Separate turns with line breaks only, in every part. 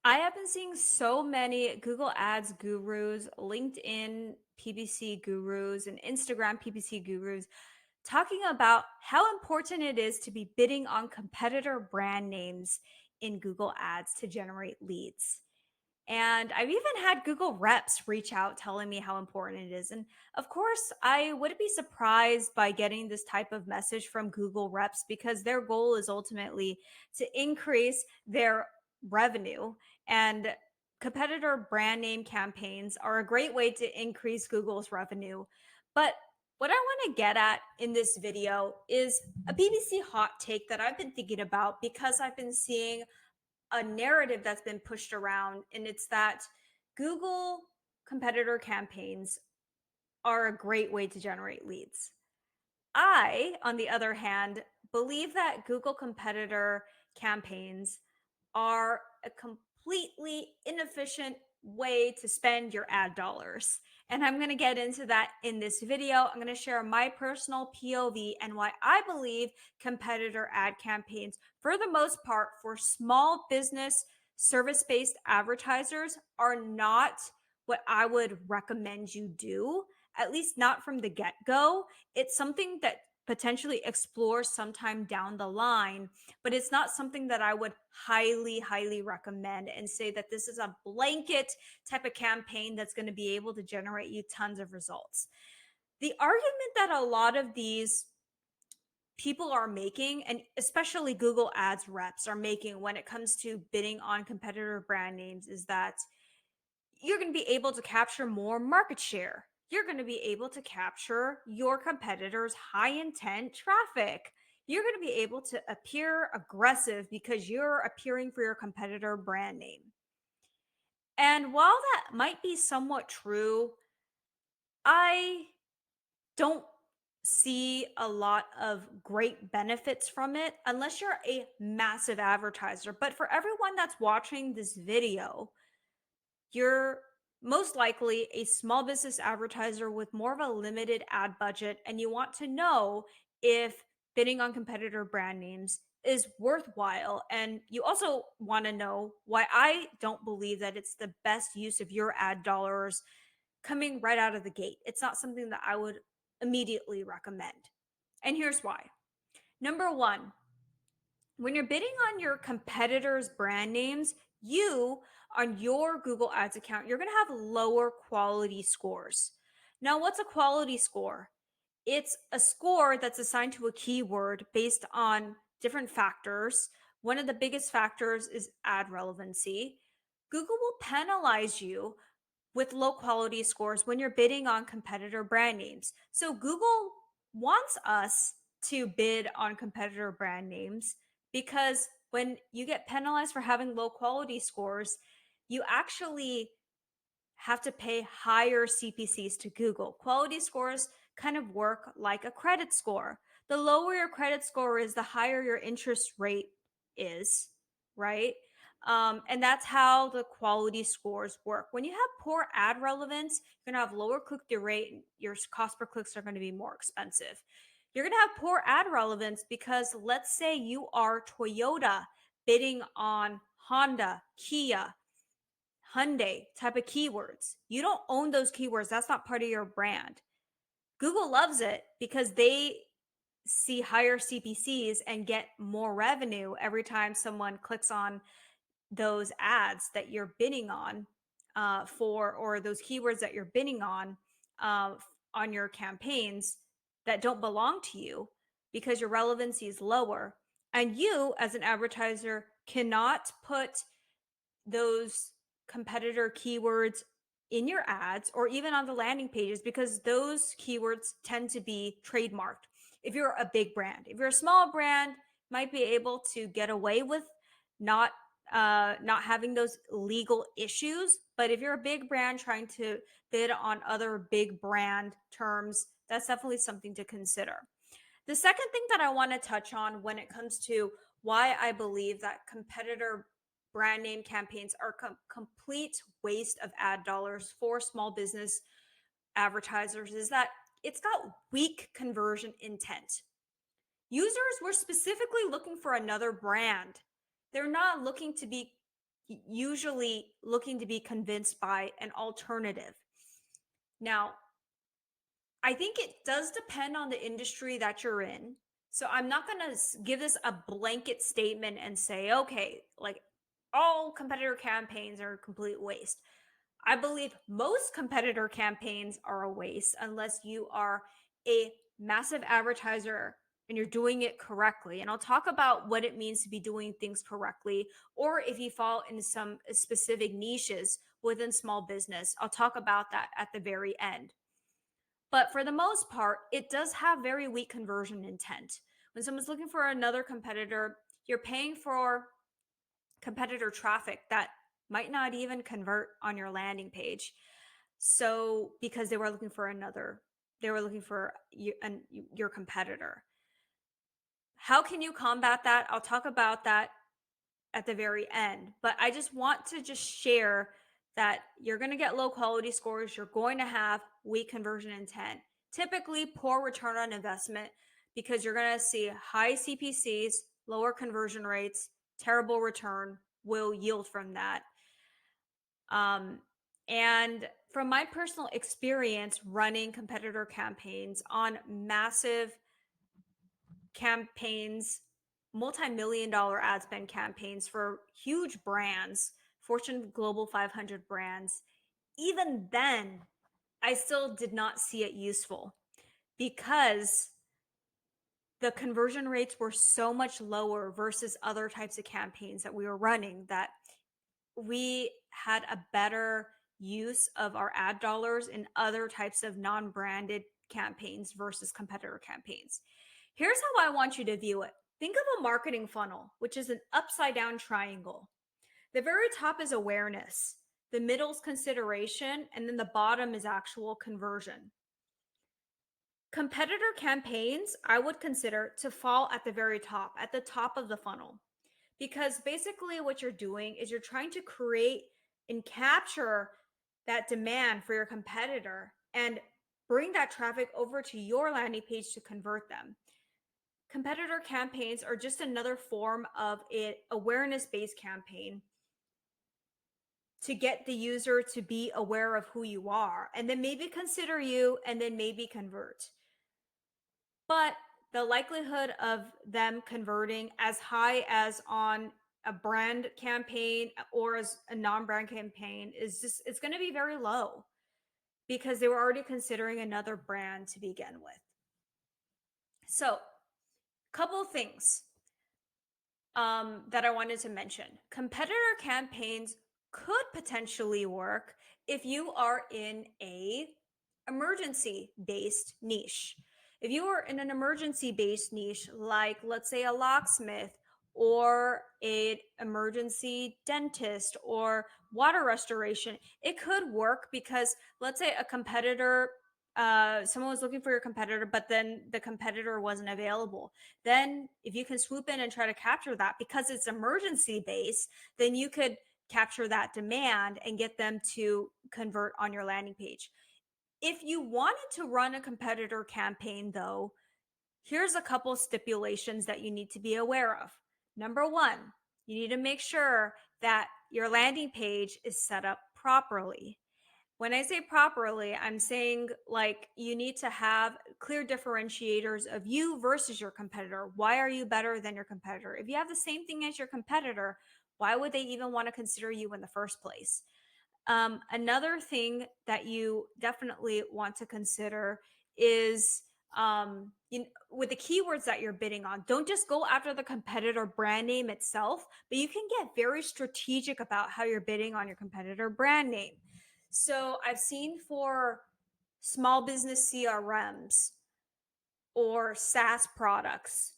I have been seeing so many Google Ads gurus, LinkedIn PPC gurus, and Instagram PPC gurus talking about how important it is to be bidding on competitor brand names in Google Ads to generate leads. And I've even had Google reps reach out telling me how important it is. And of course, I wouldn't be surprised by getting this type of message from Google reps because their goal is ultimately to increase their revenue. And competitor brand name campaigns are a great way to increase Google's revenue. But what I want to get at in this video is a BBC hot take that I've been thinking about because I've been seeing a narrative that's been pushed around, and it's that Google competitor campaigns are a great way to generate leads. I, on the other hand, believe that Google competitor campaigns are a completely inefficient way to spend your ad dollars. And I'm going to get into that in this video. I'm going to share my personal POV and why I believe competitor ad campaigns, for the most part, for small business service based advertisers, are not what I would recommend you do, at least not from the get go. It's something that potentially explore sometime down the line, but it's not something that I would highly recommend and say that this is a blanket type of campaign that's going to be able to generate you tons of results. The argument that a lot of these people are making, and especially Google Ads reps are making when it comes to bidding on competitor brand names, is that you're going to be able to capture more market share. You're going to be able to capture your competitors' high intent traffic. You're going to be able to appear aggressive because you're appearing for your competitor brand name. And while that might be somewhat true, I don't see a lot of great benefits from it unless you're a massive advertiser. But for everyone that's watching this video, you're most likely a small business advertiser with more of a limited ad budget, and you want to know if bidding on competitor brand names is worthwhile. And you also want to know why I don't believe that it's the best use of your ad dollars coming right out of the gate. It's not something that I would immediately recommend. And here's why. Number one, when you're bidding on your competitors' brand names, you on your Google Ads account, you're going to have lower quality scores. Now, what's a quality score? It's a score that's assigned to a keyword based on different factors. One of the biggest factors is ad relevancy. Google will penalize you with low quality scores when you're bidding on competitor brand names. So Google wants us to bid on competitor brand names because when you get penalized for having low quality scores, you actually have to pay higher CPCs to Google. Quality scores kind of work like a credit score. The lower your credit score is, the higher your interest rate is, right? And that's how the quality scores work. When you have poor ad relevance, you're going to have lower click through rate, and your cost per clicks are going to be more expensive. You're going to have poor ad relevance because let's say you are Toyota bidding on Honda, Kia, Hyundai type of keywords. You don't own those keywords. That's not part of your brand. Google loves it because they see higher CPCs and get more revenue every time someone clicks on those ads that you're bidding on for, or those keywords that you're bidding uh, on your campaigns that don't belong to you because your relevancy is lower. And you, as an advertiser, cannot put those competitor keywords in your ads or even on the landing pages because those keywords tend to be trademarked. If you're a big brand, if you're a small brand, might be able to get away with not not having those legal issues. But if you're a big brand trying to bid on other big brand terms, that's definitely something to consider. The second thing that I want to touch on when it comes to why I believe that competitor brand name campaigns are complete waste of ad dollars for small business advertisers is that it's got weak conversion intent. Users were specifically looking for another brand. They're not looking to be usually looking to be convinced by an alternative. Now, I think it does depend on the industry that you're in. So I'm not going to give this a blanket statement and say, okay, like all competitor campaigns are a complete waste. I believe most competitor campaigns are a waste unless you are a massive advertiser and you're doing it correctly. And I'll talk about what it means to be doing things correctly, or if you fall into some specific niches within small business. I'll talk about that at the very end. But for the most part, it does have very weak conversion intent. When someone's looking for another competitor, you're paying for competitor traffic that might not even convert on your landing page. So, because they were looking for your competitor. How can you combat that? I'll talk about that at the very end. But I just want to just share that you're going to get low quality scores. You're going to have weak conversion intent, typically poor return on investment, because you're going to see high CPCs, lower conversion rates, terrible return will yield from that. And from my personal experience running competitor campaigns on massive campaigns, multi-million dollar ad spend campaigns for huge brands, Fortune Global 500 brands, even then, I still did not see it useful because the conversion rates were so much lower versus other types of campaigns that we were running that we had a better use of our ad dollars in other types of non-branded campaigns versus competitor campaigns. Here's how I want you to view it. Think of a marketing funnel, which is an upside down triangle. The very top is awareness, the middle is consideration, and then the bottom is actual conversion. Competitor campaigns, I would consider to fall at the very top, at the top of the funnel, because basically what you're doing is you're trying to create and capture that demand for your competitor and bring that traffic over to your landing page to convert them. Competitor campaigns are just another form of an awareness-based campaign to get the user to be aware of who you are and then maybe consider you and then maybe convert. But the likelihood of them converting as high as on a brand campaign or as a non-brand campaign is just, it's going to be very low because they were already considering another brand to begin with. So, couple things that I wanted to mention. Competitor campaigns could potentially work if you are in a emergency based niche. If you are in an emergency based niche, like let's say a locksmith or an emergency dentist or water restoration, it could work because let's say a competitor, someone was looking for your competitor, but then the competitor wasn't available. Then if you can swoop in and try to capture that because it's emergency based, then you could capture that demand and get them to convert on your landing page. If you wanted to run a competitor campaign, though, here's a couple stipulations that you need to be aware of. Number one, you need to make sure that your landing page is set up properly. When I say properly, I'm saying like you need to have clear differentiators of you versus your competitor. Why are you better than your competitor? If you have the same thing as your competitor, why would they even want to consider you in the first place? Another thing that you definitely want to consider is with the keywords that you're bidding on, don't just go after the competitor brand name itself, but you can get very strategic about how you're bidding on your competitor brand name. So I've seen for small business CRMs or SaaS products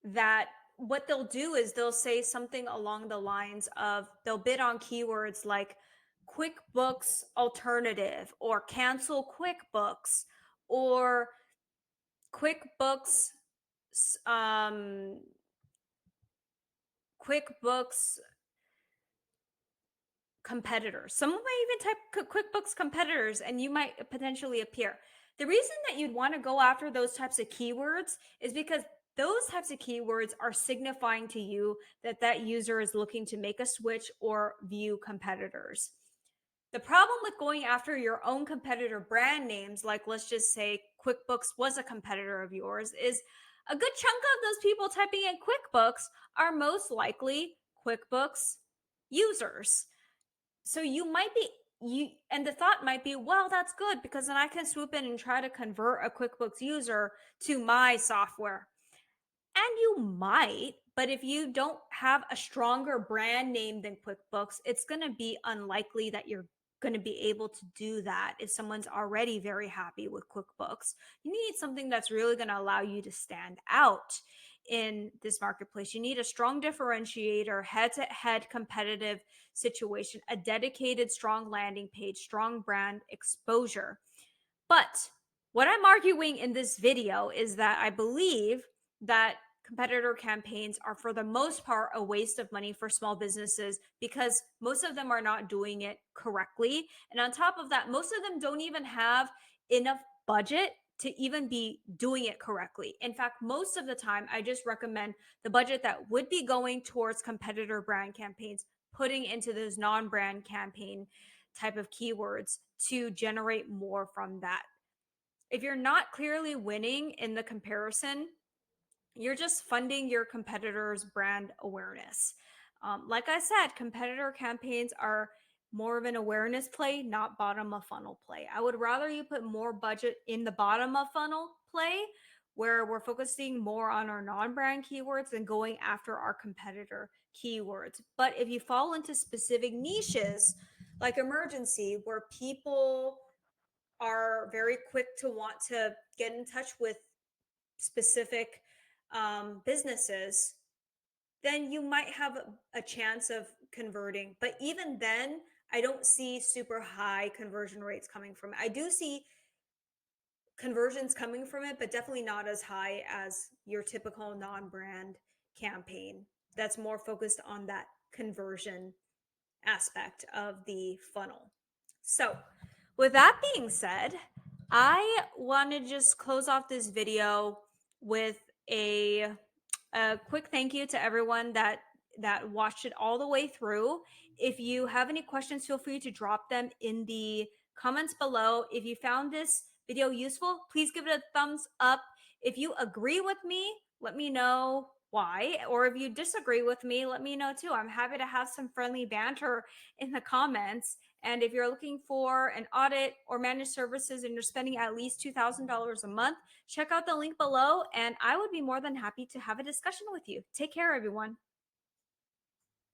that what they'll do is they'll say something along the lines of they'll bid on keywords like QuickBooks alternative or cancel QuickBooks or QuickBooks um QuickBooks competitors. Someone might even type QuickBooks competitors and you might potentially appear. The reason that you'd want to go after those types of keywords is because those types of keywords are signifying to you that that user is looking to make a switch or view competitors. The problem with going after your own competitor brand names, like let's just say QuickBooks was a competitor of yours, is a good chunk of those people typing in QuickBooks are most likely QuickBooks users. So you might be and the thought might be, well, that's good because then I can swoop in and try to convert a QuickBooks user to my software. And you might, but if you don't have a stronger brand name than QuickBooks, it's going to be unlikely that you're going to be able to do that if someone's already very happy with QuickBooks. You need something that's really going to allow you to stand out in this marketplace. You need a strong differentiator, head to head competitive situation, a dedicated, strong landing page, strong brand exposure. But what I'm arguing in this video is that I believe that competitor campaigns are, for the most part, a waste of money for small businesses because most of them are not doing it correctly. And on top of that, most of them don't even have enough budget to even be doing it correctly. In fact, most of the time, I just recommend the budget that would be going towards competitor brand campaigns, putting into those non brand campaign type of keywords to generate more from that. If you're not clearly winning in the comparison, you're just funding your competitor's brand awareness. Like I said, competitor campaigns are more of an awareness play, not bottom of funnel play. I would rather you put more budget in the bottom of funnel play where we're focusing more on our non-brand keywords and going after our competitor keywords. But if you fall into specific niches like emergency, where people are very quick to want to get in touch with specific businesses, then you might have a chance of converting. But even then, I don't see super high conversion rates coming from it. I do see conversions coming from it, but definitely not as high as your typical non brand campaign that's more focused on that conversion aspect of the funnel. So, with that being said, I want to just close off this video with a quick thank you to everyone that watched it all the way through. If you have any questions, feel free to drop them in the comments below. If you found this video useful, please give it a thumbs up. If you agree with me, let me know why. Or if you disagree with me, let me know too. I'm happy to have some friendly banter in the comments. And if you're looking for an audit or managed services and you're spending at least $2,000 a month, check out the link below and I would be more than happy to have a discussion with you. Take care, everyone.